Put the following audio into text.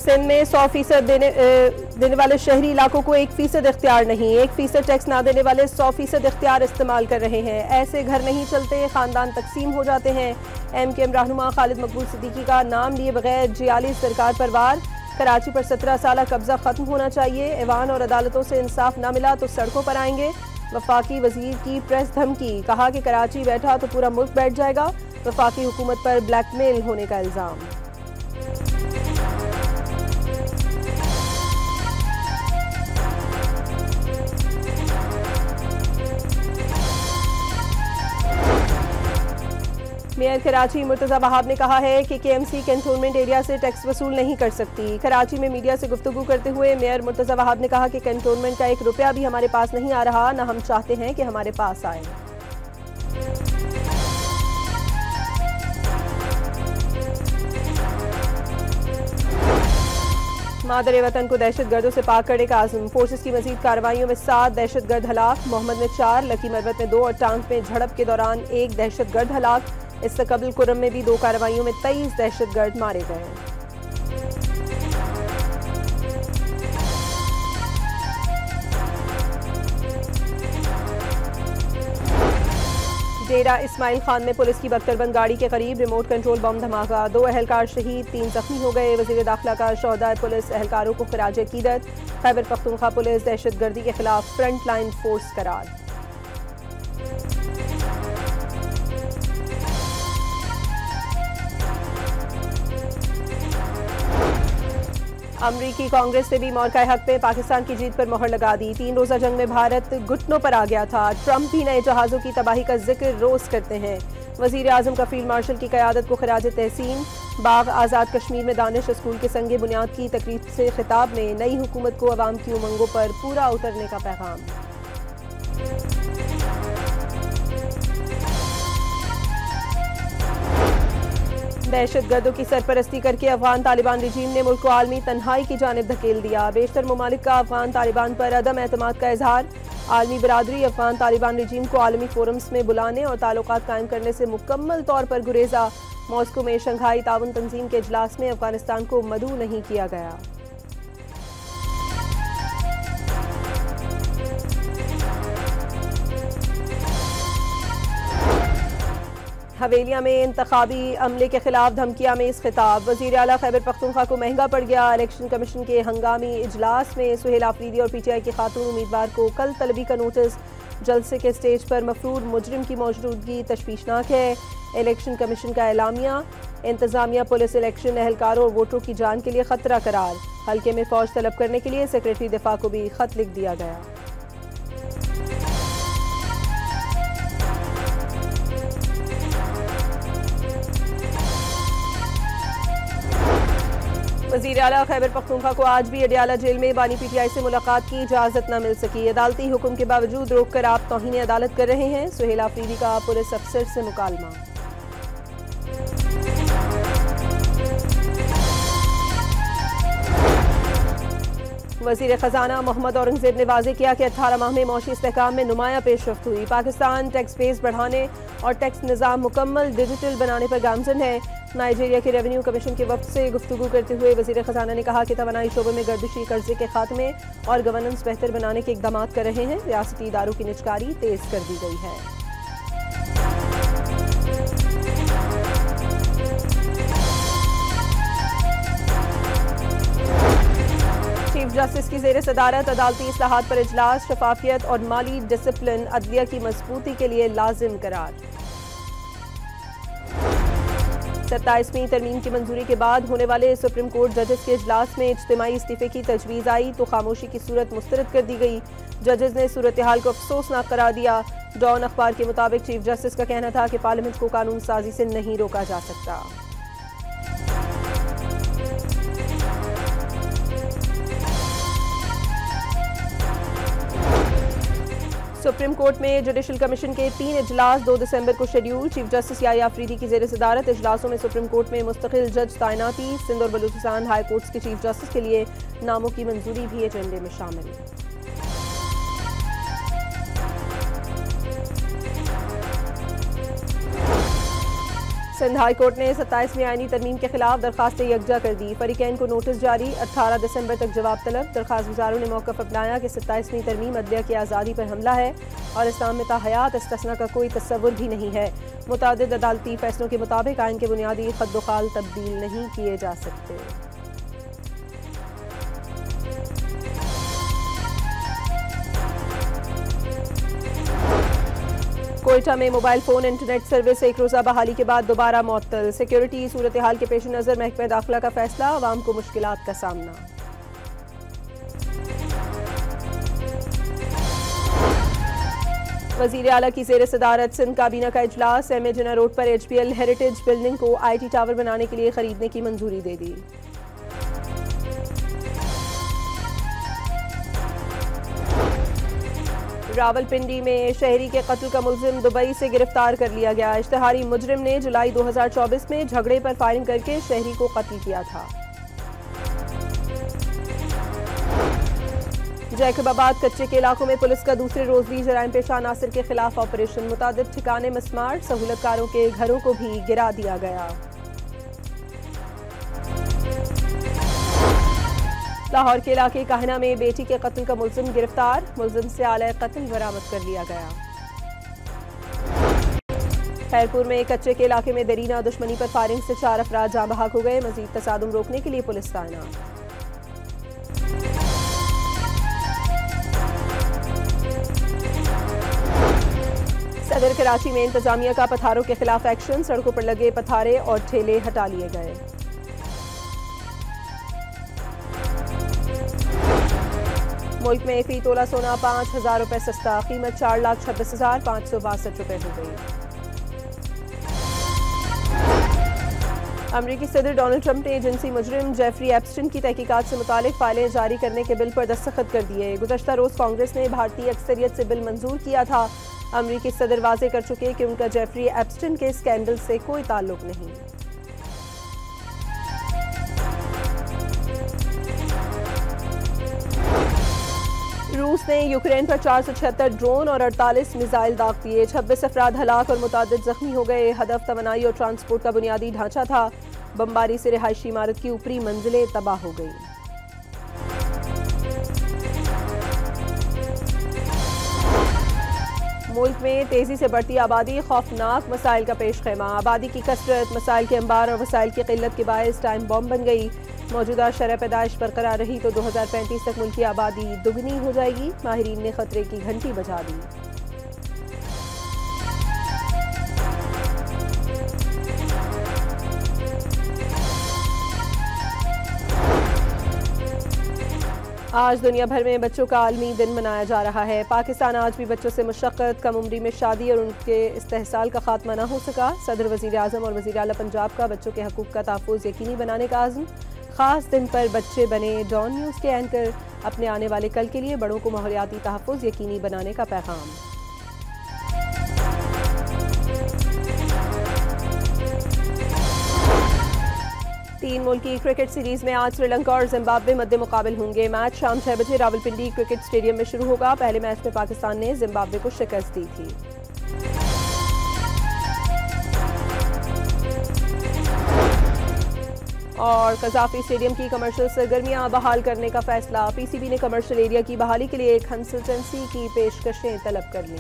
सिंध में 100% देने वाले शहरी इलाकों को 1% इख्तियार नहीं, 1% टैक्स ना देने वाले 100% इख्तियार इस्तेमाल कर रहे हैं। ऐसे घर नहीं चलते, खानदान तकसीम हो जाते हैं। MKM रहनुमा खालिद मकबूल सिद्दीकी का नाम लिए बगैर जियाली सरकार पर वार। कराची पर 17 साल कब्जा खत्म होना चाहिए। ऐवान और अदालतों से इंसाफ न मिला तो सड़कों पर आएंगे। वफाकी वजीर की प्रेस धमकी, कहा कि कराची बैठा तो पूरा मुल्क बैठ जाएगा। वफाकी हुकूमत पर ब्लैकमेल होने का इल्जाम। मेयर कराची मुर्तज़ा वहाब ने कहा है कि KMC कैंटोनमेंट एरिया से टैक्स वसूल नहीं कर सकती। कराची में मीडिया से गुफ्तगू करते हुए मेयर मुर्तज़ा वहाब ने कहा कि कैंटोनमेंट का 1 रुपया भी हमारे पास नहीं आ रहा, न हम चाहते हैं कि हमारे पास आए। मादर वतन को दहशतगर्दों से पाक करने का आज़म। फोर्सेस की मजीद कार्रवाइयों में 7 दहशतगर्द हलाक। मोहम्मद में 4, लकी मरवत में 2 और टांग में झड़प के दौरान 1 दहशतगर्द हलाक। इससे कबल कुरम में भी 2 कार्रवाइयों में 23 दहशतगर्द मारे गए। डेरा इस्माइल खान में पुलिस की बख्तरबंद गाड़ी के करीब रिमोट कंट्रोल बम धमाका। 2 अहलकार शहीद, 3 जख्मी हो गए। वजीर दाखिला का शोहदाए पुलिस एहलकारों को खिराज अकीदत। खैबर पख्तूनख्वा पुलिस दहशतगर्दी के खिलाफ फ्रंट लाइन फोर्स करार। अमरीकी कांग्रेस ने भी मौका हक पे पाकिस्तान की जीत पर मोहर लगा दी। 3 रोजा जंग में भारत घुटनों पर आ गया था। ट्रंप भी नए जहाजों की तबाही का जिक्र रोज करते हैं। वजीर आजम का फील्ड मार्शल की क़यादत को खिराज तहसीन। बाग आज़ाद कश्मीर में दानिश स्कूल के संगे बुनियाद की तकरीब से खिताब में नई हुकूमत को अवाम की उमंगों पर पूरा उतरने का पैगाम। दहशतगर्दों की सरपरस्ती करके अफगान तालिबान रिजीम ने मुल्क को आलमी तन्हाई की जानिब धकेल दिया। बेशतर ममालिक का अफगान तालिबान पर अदम एतमाद का इजहार। आलमी बरादरी अफगान तालिबान रिजीम को आलमी फोरम्स में बुलाने और ताल्लुकात कायम करने से मुकम्मल तौर पर गुरेजा। मॉस्को में शंघाई ताउन तंजीम के इजलास में अफगानिस्तान को मदऊ नहीं किया गया। हवेलिया में इंतखाबी अमले के खिलाफ धमकियां में इस खिताब। वजीर आला खैबर पख्तूनख्वा को महंगा पड़ गया। इलेक्शन कमीशन के हंगामी इजलास में सुहेल आफरीदी और PTI की खातून उम्मीदवार को कल तलबी का नोटिस। जलसे के स्टेज पर मफरूर मुजरिम की मौजूदगी तशवीशनाक है। इलेक्शन कमीशन का एलामिया। इंतजामिया पुलिस इलेक्शन एहलकारों और वोटरों की जान के लिए खतरा करार। हल्के में फौज तलब करने के लिए सेक्रेटरी दिफा को भी खत लिख दिया गया। वज़ीर आला खैबर पख्तूनख्वा को आज भी अडियाला जेल में बानी PTI से मुलाकात की इजाजत न मिल सकी। अदालती हुक्म के बावजूद रोककर आप तौहीन अदालत कर रहे हैं। सुहेल आफरीदी का पुलिस अफसर से मुकालमा। वज़ीर ख़जाना मोहम्मद औरंगज़ेब ने वाज़ेह किया कि 18 माह में मौशी इस्तेहकाम में नुमाया पेशरफ्त हुई। पाकिस्तान टैक्स बेस बढ़ाने और टैक्स निज़ाम मुकम्मल डिजिटल बनाने पर गामज़न है। नाइजीरिया के रेवेन्यू कमीशन के वफ्द से गुफ्तगू करते हुए वज़ीर ख़जाना ने कहा कि तवानाई शोबे में गर्दिशी कर्जे के खात्मे और गवर्नेंस बेहतर बनाने के इक़दाम कर रहे हैं। रियासती इदारों की निजकारी तेज़ कर दी गई है। चीफ जस्टिस की ज़ेर सदारत अदालती इस्लाहात पर इजलास। शफाफियत और माली डिसिप्लिन अदलिया की मजबूती के लिए लाजिम करार। 27वीं तरमीम की मंजूरी के बाद होने वाले सुप्रीम कोर्ट जजेस के इजलास में इज्तिमाई इस्तीफे की तजवीज़ आई तो खामोशी की सूरत मुस्तरद कर दी गई। जजेस ने सूरत हाल को अफसोसनाक करार दिया। डॉन अखबार के मुताबिक चीफ जस्टिस का कहना था कि पार्लियामेंट को कानून साजी से नहीं रोका जा सकता। सुप्रीम कोर्ट में जुडिशल कमीशन के 3 इजलास 2 दिसंबर को schedule. Chief justice Yahya Afridi की ज़ेर सदारत इजलासों में सुप्रीम कोर्ट में मुस्तकिल जज तैनाती। सिंध और बलूचिस्तान हाई कोर्ट्स के चीफ जस्टिस के लिए नामों की मंजूरी भी एजेंडे में शामिल। सिंध हाई कोर्ट ने 27वीं आईनी तरमीम के खिलाफ दरखास्तें यकजा कर दी। फरीकैन को नोटिस जारी, 18 दिसंबर तक जवाब तलब। दरखास्त गुजारों ने मौक़िफ़ अपनाया कि 27वीं तरमीम अदलिया की आज़ादी पर हमला है और इस्लाम में ताहयात इस्तिस्ना का कोई तस्वुर भी नहीं है। मुतादिद अदालती फैसलों के मुताबिक आइन के बुनियादी खद्दोखाल तब्दील नहीं किए जा सकते। कोयटा में मोबाइल फोन इंटरनेट सर्विस एक रोज़ा बहाली के बाद दोबारा मुअत्तल। सिक्योरिटी सूरत हाल के पेश नज़र महकमा दाखिला का फैसला, आवाम को मुश्किलात का सामना। वज़ीर आला की ज़ेर सदारत सिंध काबीना का इजलास, एम ए जिना रोड पर HPL हेरिटेज बिल्डिंग को IT टावर बनाने के लिए खरीदने की मंजूरी दे दी। रावलपिंडी में शहरी के कत्ल का मुलजिम दुबई से गिरफ्तार कर लिया गया। इश्तिहारी मुजरिम ने जुलाई 2024 में झगड़े पर फायरिंग करके शहरी को कत्ल किया था। जैकबाबाद कच्चे के इलाकों में पुलिस का दूसरे रोज भी जराइम पेशा अनासर के खिलाफ ऑपरेशन, मुतादिद ठिकाने में स्मार्ट सहूलतकारों के घरों को भी गिरा दिया गया। लाहौर के इलाके काहना में बेटी के कत्ल का मुलजिम गिरफ्तार, मुलजिम से आला कत्ल बरामद कर लिया गया। खैरपुर में कच्चे के इलाके में दरीना दुश्मनी पर फायरिंग से 4 अफराद जाँ बहक हो गए। मजीद तसादुम रोकने के लिए पुलिस तैनात। सदर कराची में इंतजामिया का पथारों के खिलाफ एक्शन, सड़कों पर लगे पथारे और ठेले हटा लिए गए। मुल्क में फी तोला सोना 5,000 रुपये सस्ता, कीमत 4,26,562 रुपये हो गई। अमरीकी सदर डोनाल्ड ट्रंप ने एजेंसी मुजरिम जेफरी एप्स्टन की तहकीकात से मुतालिक फाइलें जारी करने के बिल पर दस्तखत कर दिए। गुज़श्ता रोज़ कांग्रेस ने भारतीय अक्सरियत से बिल मंजूर किया था। अमरीकी सदर वाजे कर चुके कि उनका जेफरी एप्स्टन के स्कैंडल से कोई ताल्लुक नहीं। रूस ने यूक्रेन पर 476 ड्रोन और 48 मिसाइल दाग दिए। 26 अफराद हलाक और मुतादिद जख्मी हो गए। हदफ तवानाई और ट्रांसपोर्ट का बुनियादी ढांचा था। बमबारी से रिहायशी इमारत की ऊपरी मंजिलें तबाह हो गई। मुल्क में तेजी से बढ़ती आबादी, खौफनाक मसाइल का पेश खैमा। आबादी की कसरत, मसाइल के अंबार और वसाइल की किल्लत के बायस टाइम बॉम्ब बन गई। मौजूदा शरह पैदाइश बरकरार रही तो 2035 तक मुल्क की आबादी दुगनी हो जाएगी। माहिरीन ने खतरे की घंटी बजा दी। आज दुनिया भर में बच्चों का आलमी दिन मनाया जा रहा है। पाकिस्तान आज भी बच्चों से मुशक्कत, कम उम्री में शादी और उनके इस्तेहसाल का खात्मा न हो सका। सदर वज़ीर आज़म और वज़ीर आला पंजाब का बच्चों के हकूक़ का तहफ़्फ़ुज़ यकीनी बनाने का आज़म। ख़ास दिन पर बच्चे बने डॉन न्यूज़ के एंकर, अपने आने वाले कल के लिए बड़ों को माहौलियाती तहफ़्फ़ुज़ यकीनी बनाने का पैगाम। तीन मुल्की क्रिकेट सीरीज में आज श्रीलंका और जिम्बाब्वे मध्य मुकाबिल होंगे। मैच शाम 6 बजे रावलपिंडी क्रिकेट स्टेडियम में शुरू होगा। पहले मैच में पाकिस्तान ने जिम्बाब्वे को शिकस्त दी थी। और कजाफी स्टेडियम की कमर्शियल सरगर्मियां बहाल करने का फैसला। PCB ने कमर्शियल एरिया की बहाली के लिए कंसल्टेंसी की पेशकशें तलब कर लीं।